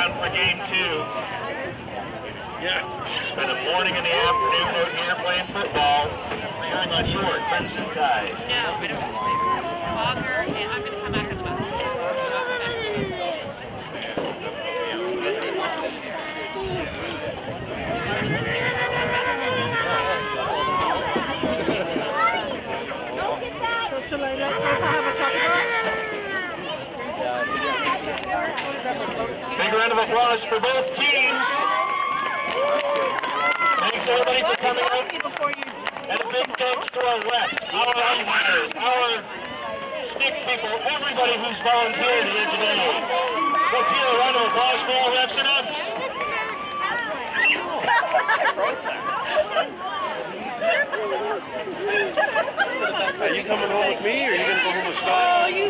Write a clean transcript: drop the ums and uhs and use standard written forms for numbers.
on for game 2. Yeah. Spend the morning and the afternoon out here playing football, cheering on your Crimson Tide. No, I don't Auger, and I'm going to come back on the bus. Shall I let Papa have a chocolate? Big round of applause for both teams. Thanks everybody for coming out. And a big thanks to our refs, our umpires, our stick people, everybody who's volunteered here today. Let's hear a round of applause for all refs and umps. Are you coming home with me or